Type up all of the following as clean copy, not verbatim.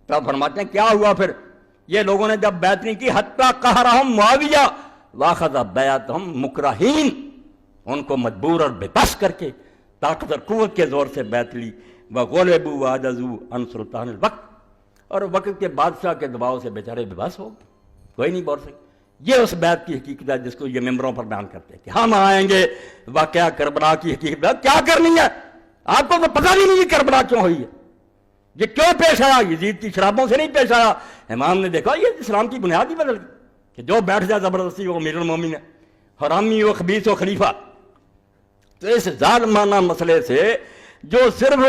تو فرماتے ہیں کیا ہوا پھر؟ یہ لوگوں نے جب بیعت نہیں کی، حتیٰ قہرہم معاویہ واخذ بیعتہم مکرہین، ان کو مجبور اور بے بس کر کے طاقت اور قوت کے زور سے بیعت لی، وغلبوا وعجزوا عن سلطان الوقت، اور وقت کے بادشاہ کے دباؤ سے بیچارے بے بس ہو گئے، کوئی نہیں بول سکتا۔ یہ اس بیعت کی حقیقت ہے جس کو یہ ممبروں پر بیان کرتے ہیں کہ ہم آئیں گے واقعہ کربلا کی حقیقت کیا کرنی ہے۔ آپ کو تو پتہ بھی نہیں کہ کربلا کیوں ہوئی ہے، یہ کیوں پیش آیا؟ یزید کی شرابوں سے نہیں پیش آیا۔ امام نے دیکھا یہ اسلام کی بنیاد ہی بدل گئی کہ جو بیٹھ جائے زبردستی وہ امیر المومن ہے، حرامی و خبیث و خلیفہ۔ تو اس ظالمانہ مسئلے سے جو صرف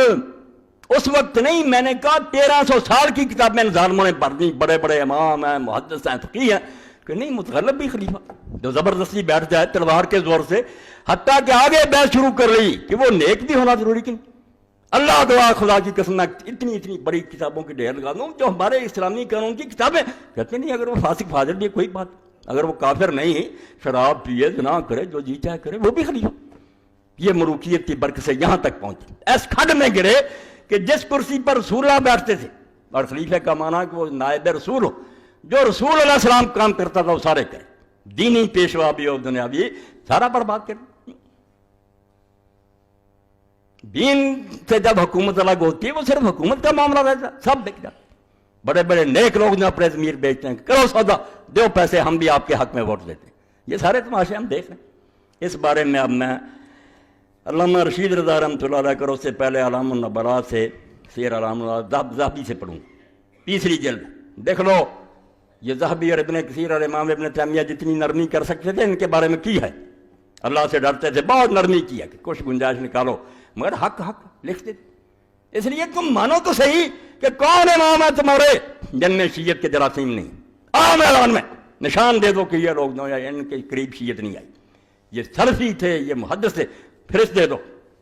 اس وقت نہیں، میں نے کہا 1300 سال کی کتابیں ظالموں نے پڑھ دی، بڑے بڑے امام ہیں، محدث ہیں، فقیہ ہیں، کہ نہیں متغلب بھی خلیفہ جو زبردستی بیٹھ جائے تلوار کے زور سے، حتیٰ کہ آگے بحث شروع کر لی کہ وہ نیک بھی ہونا ضروری کہ نہیں۔ اللہ دعا خدا کی قسم میں اتنی بڑی کتابوں کی ڈھیر لگا دوں جو ہمارے اسلامی قانون کی کتابیں کہتے نہیں اگر وہ فاسق فاجر بھی کوئی بات، اگر وہ کافر نہیں، شراب پیے، زنا کرے، جو جی چاہے کرے، وہ بھی خلیفہ۔ یہ ملوکیت کی برکت سے یہاں تک پہنچے، ایس کھڈ میں گرے کہ جس کرسی پر رسول اللہ بیٹھتے تھے، اور خلیفہ کا معنی کہ وہ نائب رسول ہو، جو رسول اللہ علیہ السلام کام کرتا تھا وہ سارے کرے، دینی پیشوا بھی اور دنیاوی سارا برباد کر۔ دین سے جب حکومت الگ ہوتی ہے وہ صرف حکومت کا معاملہ رہتا ہے، سب بک جاتا۔ بڑے بڑے نیک لوگ جو اپنے ضمیر بیچتے ہیں، کرو سودا، دو پیسے، ہم بھی آپ کے حق میں ووٹ دیتے ہیں، یہ سارے تماشے ہم دیکھ رہے ہیں۔ اس بارے میں اب میں علامہ رشید رضا رحمۃ اللہ علیہ کرو سے پہلے علام النبلاء سے سیر علام ذہبی سے پڑھوں، تیسری جلد دیکھ لو۔ یہ ذہبی اور ابن کثیر اور امام ابن تیمیہ جتنی نرمی کر سکتے تھے ان کے بارے میں کی ہے، اللہ سے ڈرتے تھے، بہت نرمی کی ہے کہ کچھ گنجائش نکالو، مگر حق لکھ دیتے۔ اس لیے تم مانو تو صحیح کہ کون امام ہے تمہارے جن میں شیعت کے جراثیم نہیں، عام اعلان میں نشان دے دو کہ یہ لوگ ان کے قریب شیعت نہیں آئی، یہ سلفی تھے، یہ محدث تھے، فہرست دے دو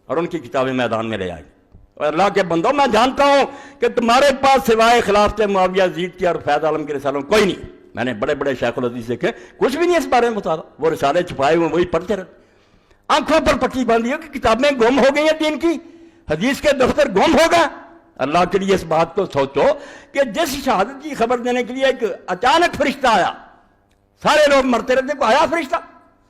اور ان کی کتابیں میدان میں لے آئے۔ اور اللہ کے بندوں میں جانتا ہوں کہ تمہارے پاس سوائے خلافت معاویہ یزید کی اور فیض عالم کے رسالوں کوئی نہیں۔ میں نے بڑے بڑے شیخ الحدیث دیکھے، کچھ بھی نہیں اس بارے میں مطالعہ، وہ رسالے چھپائے ہوئے وہی پڑھتے رہتے، آنکھوں پر پٹی باندھی ہو کہ کتابیں گم ہو گئی ہیں دین کی، حدیث کے دفتر گم ہو گئے۔ اللہ کے لیے اس بات کو سوچو کہ جس شہادت کی خبر دینے کے لیے ایک اچانک فرشتہ آیا، سارے لوگ مرتے رہتے، کو آیا فرشتہ؟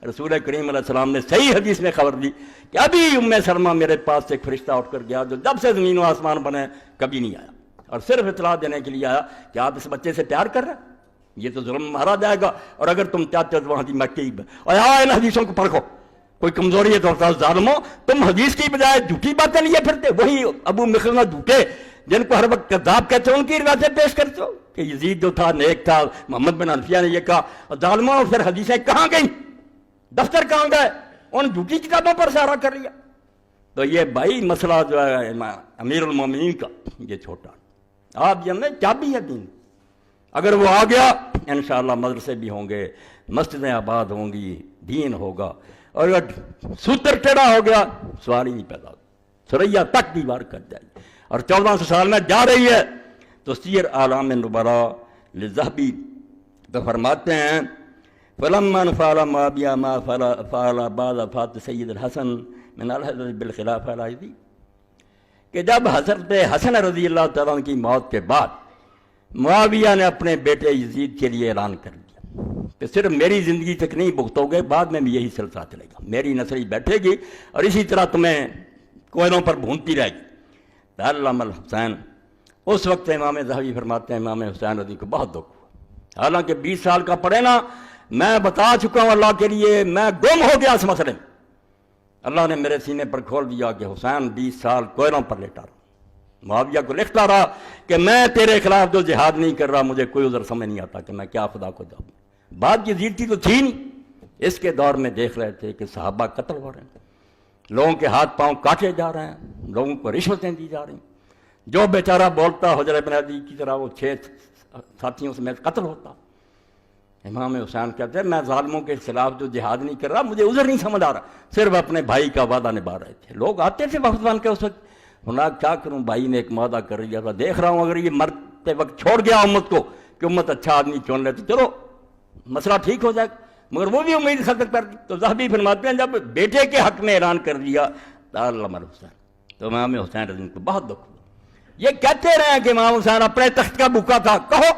رسول کریم علیہ السلام نے صحیح حدیث میں خبر دی کہ ابھی ام سلمہ میرے پاس سے ایک فرشتہ اٹھ کر گیا جو جب سے زمین و آسمان بنے کبھی نہیں آیا، اور صرف اطلاع دینے کے لیے آیا کہ آپ اس بچے سے پیار کر رہے ہیں، یہ تو ظلم مارا جائے گا، اور اگر تم چاہتے ہو تو وہاں کی مٹی اور ان حدیثوں کو پرکھو، کوئی کمزوری ہے تو ظالموں تم حدیث کی بجائے جھوٹی باتیں لیے پھرتے، وہی ابو مخرمہ جھوٹے جن کو ہر وقت کذاب کہتے ہیں ان کی روایتیں پیش کرتے ہو کہ یزید جو تھا نیک تھا، محمد بن حنفیہ نے یہ کہا، اور ظالموں پھر حدیثیں کہاں گئیں، دفتر کہاں گئے، ان جھوٹی کتابوں پر سہارا کر لیا۔ تو یہ بھائی مسئلہ جو ہے امیر المومنین کا یہ چھوٹا، آپ جانتے چابی ہے دین، اگر وہ آ گیا انشاءاللہ مدرسے بھی ہوں گے، مسجدیں آباد ہوں گی، دین ہوگا، اور اگر سوتر ٹیڑھا ہو گیا سوال ہی نہیں پیدا ہوگا، سریا تک دیوار کٹ جائے گی، اور 1400 سال میں جا رہی ہے۔ تو سیر اعلام نبلاء للذہبی تو فرماتے ہیں فلما فعل معاویہ ما فعل بعد وفات سید الحسن من الحضرت بالخلافہ الراشدی، کہ جب حضرت حسن رضی اللہ تعالیٰ عنہ کی موت کے بعد معاویہ نے اپنے بیٹے یزید کے لیے اعلان کر دیا کہ صرف میری زندگی تک نہیں بھگتو گے، بعد میں بھی یہی سلسلہ چلے گا، میری نسل بیٹھے گی اور اسی طرح تمہیں کوئلوں پر بھونتی رہے گی۔ علامہ الحسین، اس وقت امام ذہبی فرماتے ہیں امام حسین رضی کو بہت دکھ ہوا، حالانکہ 20 سال کا پڑھے نا، میں بتا چکا ہوں اللہ کے لیے، میں گم ہو گیا اس مسئلے میں، اللہ نے میرے سینے پر کھول دیا کہ حسین 20 سال کوئلوں پر لیٹا رہا، معاویہ کو لکھتا رہا کہ میں تیرے خلاف جو جہاد نہیں کر رہا، مجھے کوئی عذر سمجھ نہیں آتا کہ میں کیا خدا کو جاؤں۔ بات یزید کی تو تھی نہیں، اس کے دور میں دیکھ رہے تھے کہ صحابہ قتل ہو رہے ہیں، لوگوں کے ہاتھ پاؤں کاٹے جا رہے ہیں، لوگوں کو رشوتیں دی جا رہی ہیں، جو بیچارہ بولتا حجر بن عدی کی طرح وہ 6 ساتھیوں سمیت قتل ہوتا۔ امام حسین کہتے ہیں میں ظالموں کے خلاف جو جہاد نہیں کر رہا، مجھے عذر نہیں سمجھ آ رہا، صرف اپنے بھائی کا وعدہ نبھا رہے تھے۔ لوگ آتے تھے وقت بن کے اس وقت، ہونا کیا کروں، بھائی نے ایک وعدہ کر لیا تھا، دیکھ رہا ہوں اگر یہ مرتے وقت چھوڑ گیا امت کو کہ امت اچھا آدمی چن لے تو چلو مسئلہ ٹھیک ہو جائے، مگر وہ بھی امید ختم کر دی۔ تو ذہبی فرماتے ہیں جب بیٹے کے حق میں اعلان کر دیا علامہ الحسین، تو امام حسین رضی کو بہت دکھ ہوا، یہ کہتے رہے کہ امام حسین اپنے تخت کا بھوکا تھا، کہو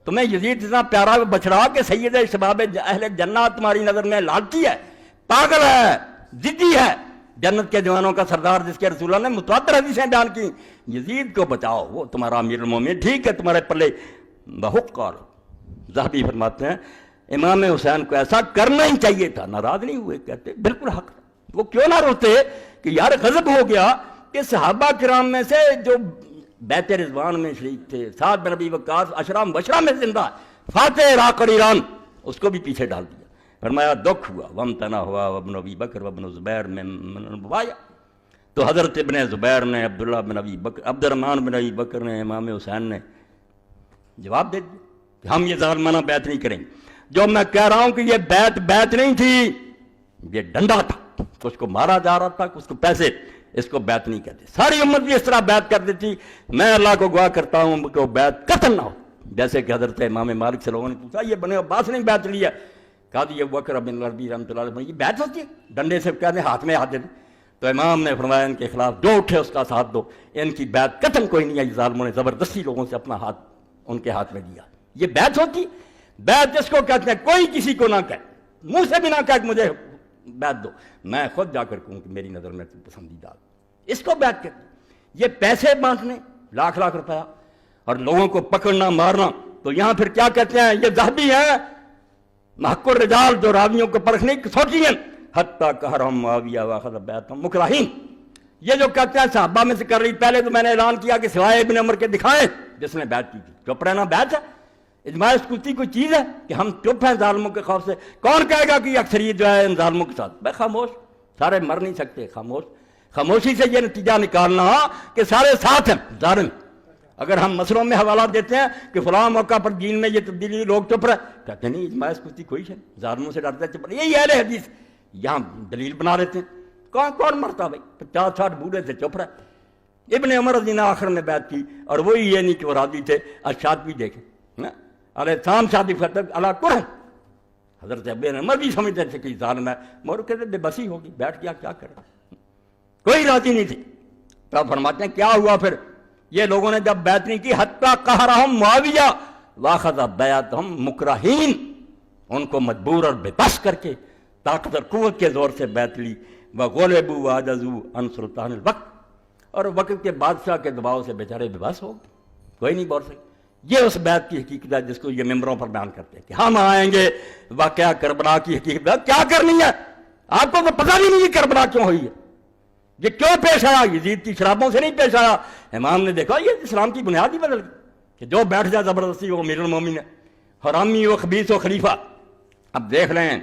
تمہیں یزید اتنا پیارا بچڑا کہ سید شباب اہل جنت تمہاری نظر میں لالچی ہے، پاگل ہے، ضدی ہے، جنت کے جوانوں کا سردار جس کے رسول اللہ نے متواتر حدیثیں بیان کی، یزید کو بچاؤ، وہ تمہارا امیر المومنین، ٹھیک ہے تمہارے پلے بہت کار۔ ذہبی فرماتے ہیں امام حسین کو ایسا کرنا ہی چاہیے تھا، ناراض نہیں ہوئے، کہتے بالکل حق تھا۔ وہ کیوں نہ روتے کہ یار غضب ہو گیا کہ صحابہ کرام میں سے جو بیت رضوان میں شریک تھے، سعد بن ابی وقاص عشرہ مبشرہ میں زندہ ہے، فاتح عراق اور ایران، اس کو بھی پیچھے ڈال دیا۔ فرمایا دکھ ہوا، وامتنا ہوا وابن ابی بکر وابن زبیر میں نبوایا۔ تو حضرت ابن زبیر نے، عبداللہ بن ابی بکر، عبد الرحمن بن ابی بکر نے، امام حسین نے جواب دے دیا کہ ہم یہ ظالمانہ بیعت نہیں کریں گے۔ جو میں کہہ رہا ہوں کہ یہ بیعت نہیں تھی، یہ ڈنڈا تھا، اس کو مارا جا رہا تھا، اس کو پیسے، اس کو بیعت نہیں کہتے۔ ساری امت بھی اس طرح بیعت کر دیتی، میں اللہ کو گواہ کرتا ہوں کہ وہ بیعت قتل نہ ہو۔ جیسے کہ حضرت امام مالک سے لوگوں نے پوچھا یہ بنے عباس نے بیعت لی ہے، کہا یہ بکر بن العربی رحمۃ اللہ علیہ، یہ بیعت ہوتی ہے؟ ڈنڈے سے کہتے ہیں ہاتھ میں ہاتھ دے دیں۔ تو امام نے فرمایا ان کے خلاف جو اٹھے اس کا ساتھ دو، ان کی بیعت قتل کوئی نہیں ہے، ظالموں نے زبردستی لوگوں سے اپنا ہاتھ ان کے ہاتھ میں دیا۔ یہ بیعت ہوتی؟ بیعت جس کو کہتے ہیں کوئی کسی کو نہ کہے، منہ سے بھی نہ کہے کہ مجھے بیعت دو، میں خود جا کر کہوں کہ میری نظر میں پسندیدہ، اس کو بیعت کہتے ہیں۔ یہ پیسے بانٹنے لاکھ لاکھ روپیہ اور لوگوں کو پکڑنا مارنا، تو یہاں پھر کیا کہتے ہیں؟ یہ ذہبی ہیں محق الرجال جو راویوں کو پرکھنے کی سوچی ہیں، حتیٰ کہرہم معاویہ واخذ بیعتہم مکرہین۔ یہ جو کہتے ہیں صحابہ میں سے کر رہی، پہلے تو میں نے اعلان کیا کہ سوائے ابن عمر کے دکھائیں جس نے بیعت کی تھی۔ چپ رہنا بیعت ہے؟ اجماع سکوتی کوئی چیز ہے کہ ہم چپ ہیں ظالموں کے خوف سے؟ کون کہے گا کہ اکثریت جو ہے ان ظالموں کے ساتھ؟ بے خاموش، سارے مر نہیں سکتے، خاموش۔ خاموشی سے یہ نتیجہ نکالنا کہ سارے ساتھ ہیں ظالم۔ اگر ہم مسئلوں میں حوالہ دیتے ہیں کہ فلاں موقع پر دین میں یہ تبدیلی، لوگ چپ رہے، کہتے نہیں اجماع سکوتی کوئی ہے، ظالموں سے ڈرتے چپ رہے، یہی اہل حدیث یہاں دلیل بنا لیتے ہیں۔ کون مرتا بھائی؟ 50-60 بوڑھے سے چپ رہے۔ ابن عمر رضی اللہ آخر میں بیعت کی، اور وہی یہ نہیں کہ وہ راضی تھے۔ ارشاد بھی دیکھیں، علیہ السلام شادی فتح اللہ کریں، حضرت ابن عمر بھی سمجھتے تھے کہ ظالم ہے، مگر کہتے بے بسی ہوگی، بیٹھ گیا کیا کرے، کوئی راضی نہیں تھی۔ تو فرماتے ہیں کیا ہوا پھر؟ یہ لوگوں نے جب بیعت نہیں کی، حتیٰ قہرہم معاویہ واخذ بیعتہم مکرہین، ان کو مجبور اور بے بس کر کے طاقت اور قوت کے زور سے بیعت لی۔ وغلبوا وعجزوا عن سلطان الوقت، اور وقت کے بادشاہ کے دباؤ سے بیچارے بے بس ہو گئے، کوئی نہیں بول سکے۔ یہ اس بیعت کی حقیقت ہے جس کو یہ ممبروں پر بیان کرتے ہیں کہ ہم آئیں گے، واقعہ کربلا کی حقیقت کیا کرنی ہے؟ آپ کو تو پتہ بھی نہیں کہ کربلا کیوں ہوئی ہے، یہ کیوں پیش آیا؟ یزید کی شرابوں سے نہیں پیش آیا۔ امام نے دیکھا یہ اسلام کی بنیاد ہی بدل گئی کہ جو بیٹھ جائے زبردستی وہ امیر المومنین ہے، حرامی و خبیث و خلیفہ۔ اب دیکھ رہے ہیں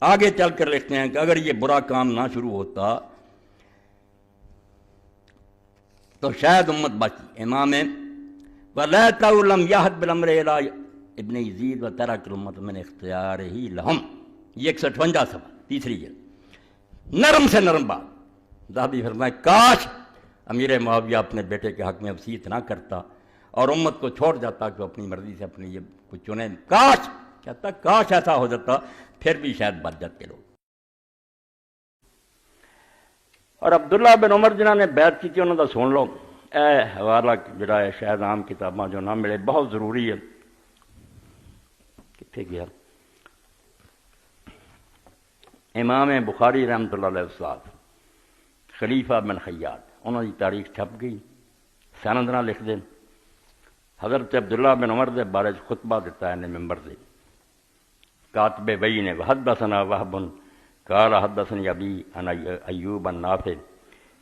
آگے چل کر لکھتے ہیں کہ اگر یہ برا کام نہ شروع ہوتا تو شاید امت بچی۔ امام وَلَيْتَهُ لَمْ يَهْدْ بِالْأَمْرِ إِلَىٰ ابن یزید وَتَرَكَ الْأُمَّةَ مِنْ اخْتِيَارِهِ لَهُمْ، یہ 158 صفحہ تیسری جلد، نرم سے نرم بات۔ ذہبی فرمائے کاش امیر معاویہ اپنے بیٹے کے حق میں وصیت نہ کرتا اور امت کو چھوڑ جاتا کہ وہ اپنی مرضی سے اپنی یہ کچھ چنے، کاش کہتا، کاش ایسا ہو جاتا، پھر بھی شاید بچ جاتے لوگ۔ اور عبداللہ بن عمر جنہوں نے بیعت کی تھی انہوں نے سن لو، اے حوالہ جڑا ہے شاید عام کتاباں جو نہ ملے، بہت ضروری ہے۔ کتنے گیا؟ امام بخاری رحمۃ اللہ علیہ استاد خلیفہ بن خیاط، انہوں کی تاریخ چھپ گئی، سند نہ لکھ دیں۔ حضرت عبداللہ بن عمر دے بارے خطبہ دیتا ہے نے ممبر سے، کاتب وحی نے وحدثنا وہب قال حدثني ابی عن ایوب النافع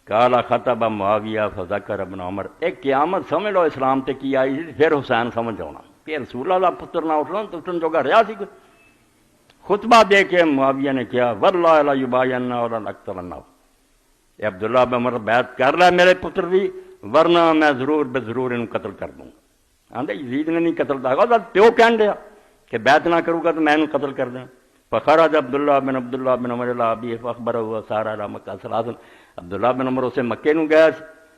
قال خطب معاویہ فذکر ابن عمر۔ ایک قیامت سمجھ لو اسلام تے کی آئی تھی، پھر حسین سمجھ آنا کہ رسول اللہ پتر نہ اٹھنا تو اٹھن جوگا رہا سی کوئی۔ خطبہ دے کے معاویہ نے کیا واللہ لا یبایننا ولا نقتلنا، اے عبداللہ بن عمر بیعت کر لے میرے پتر دی، ورنہ میں ضرور بے ضرور انہوں قتل کر دوں۔ آندے یزید نے نہیں قتل دا، پیو کہن دیا کہ بیعت نہ کروں گا تو میں انہوں قتل کر دیں۔ فخرج عبداللہ بن عمر الی ابیہ فاخبرہ وسار الی مکہ ثلاثا، عبداللہ بن عمر اسے مکے نو گیا،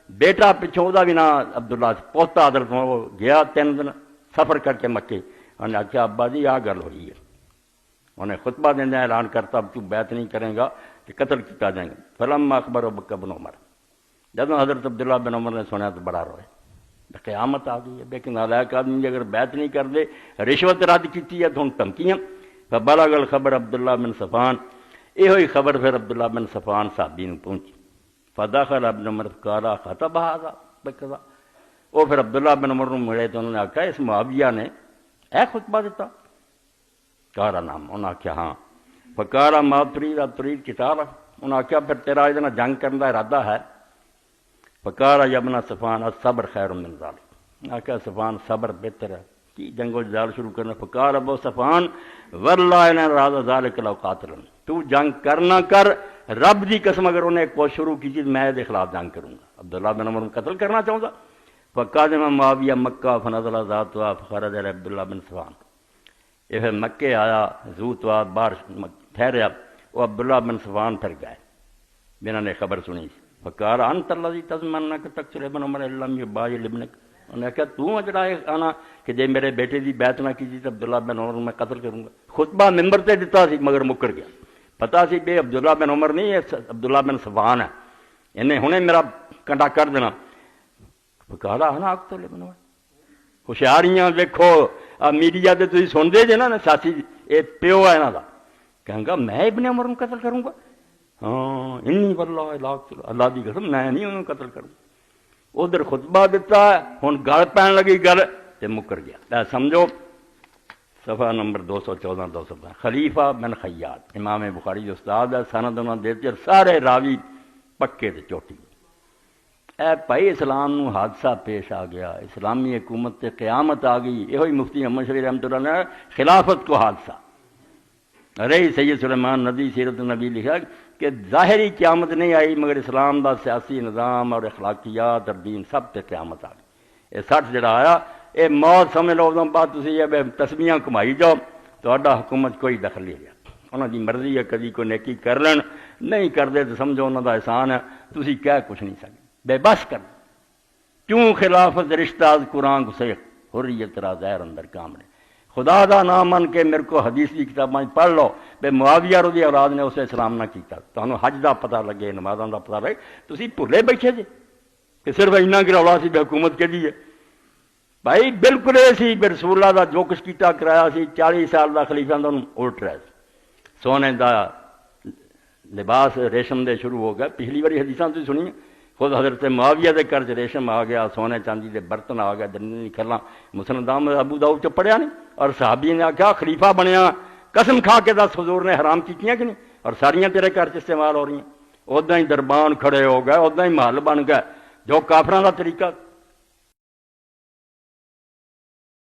بیٹا پچھوں دا بھی نہ عبداللہ پوتا حضرت وہ گیا 3 دن سفر کر کے مکے۔ انہوں نے آخیا ابا جی آ گل ہوئی ہے، انہیں خطبہ دینا اعلان کرتا اب تو بیعت نہیں کرے گا کہ قتل کیا جائیں گے۔ فلما اخبرہ بن عمر، جب حضرت عبداللہ بن عمر نے سنیا تو بڑا روئے، قیامت آ گئی ہے، لیکن نالائق آدمی اگر بیعت نہیں کر دے، رشوت رد کی ہے تو ہن دھمکیاں. فبلغ الخبر عبداللہ بن صفان، یہ ہوئی خبر پھر عبداللہ بن صفان صحابی نے پہنچی. فدخل ابن عمر قال خطب هذا بکذا، وہ پھر عبداللہ بن عمر نے ملے تو انہوں نے آکھا اس معاویہ نے اے خطبہ دیتا. قال نعم، انہوں نے آکھا ہاں. فقال ما تريد تريد قتال، انہوں نے آکھا پھر تیرا ادنا جنگ کرنے کا ارادہ ہے. فقال یا ابن صفان الصبر خیر من ذلك، آکھا صفان صبر بہتر ہے کی جنگ و جدال شروع کرنا. فقال ابو صفان واللہ ان اراد ذلك لو قاتلا، تو جنگ کرنا کر، رب دی قسم اگر انہیں کوشش شروع کی چیز میں دے خلاف جنگ کروں گا. عبداللہ بن عمر قتل کرنا چاہوں گا. فقادم معاویہ مکہ فنزل ذاتها فخرج عبداللہ بن صفان، یہ پھر مکے آیا زوتوا باہر ٹھہریا، وہ عبداللہ بن صفان پھر گئے جنہوں نے خبر سنی. فقال انت الذی تضمن کہ تقتل ابن عمر الا لم يبايع لابنك، انہوں نے کہا تو جڑا آنا کہ جے میرے بیٹے دی بیعت نہ کیجی تو عبداللہ بن عمر میں قتل کروں گا. خطبہ ممبر تے دیتا سی مگر مکر گیا. پتا سی بے عبداللہ بن عمر نہیں ہے، عبداللہ بن صفان ہے، انہیں ہنے میرا کنڈا کر دینا. فقال انا اقتل ابن عمر. ہوشیاریاں دیکھو میڈیا تے تسی سن دے جے نا سیاسی، اے پیو ہے انہاں دا، کہاں گا میں ابن عمر کو قتل کروں گا. ہاں انی واللہ لا اقتل، اللہ دی قسم میں نہیں انہوں قتل کروں. ادھر خطبہ دیتا ہے، ہن گل پین لگی گل تے مکر گیا. سمجھو صفحہ نمبر 214 215. خلیفہ بن خیاط امام بخاری جو استاد ہے، سند انہوں نے دیتے سارے راوی پکے تے چوٹی. اے بھائی اسلام نو حادثہ پیش آ گیا، اسلامی حکومت تے قیامت آ گئی. یہ ہوئی مفتی محمد شفیع رحمۃ اللہ نے خلافت کو حادثہ. ارے سید سلیمان ندی سیرت النبی لکھا کہ ظاہری قیامت نہیں آئی مگر اسلام دا سیاسی نظام اور اخلاقیات اور دین سب تے قیامت آ گئی. یہ 60 جڑا آیا یہ موت سمجھ لو. ادوں بعد تسی یہ تسمیاں کمائی جاؤ، تہاڈا حکومت کوئی دخل نہیں لیا. انہاں دی مرضی ہے، کدی کوئی نیکی کر لین، نہیں کردے تو سمجھو انہاں دا احسان ہے، تسی کہہ کچھ نہیں سکتے. بے بس کر کیوں خلافت رشتہ از قرآن کو سے حریت را ظاہر اندر کامنے. خدا دا نام من کے میرے کو حدیث کی کتابیں پڑھ لو بے معاویہ رضی اولاد نے اسے اسلام نہ کیتا. تانوں حج دا پتہ لگے، نمازاں دا پتہ لگے، تسی بھلے بیٹھے جے کہ صرف اینا کی رولا سی بے حکومت کے دیے. بھائی بالکل ایسی بے رسول اللہ دا جو کچھ کیتا کرایا سی 40 سال دا خلیفہ دا الٹ رہا سی. سونے دا لباس ریشم دے شروع ہو گئے. پچھلی باری حدیثاں تسی سنی، خود حضرت معاویہ دے گھر ریشم آ گیا، سونے چاندی دے برتن آ گئے، دنیا کھلا. مسند ابو داؤد چ پڑھیا نہیں. اور صحابی نے آخیا خلیفہ بنیا، قسم کھا کے دس حضور نے حرام کیتیاں کہ نہیں، اور ساریاں تیرے گھر چ استعمال ہو رہی ہیں. ادا ہی دربان کھڑے ہو گئے، ادا ہی محل بن گئے جو کافراں دا طریقہ.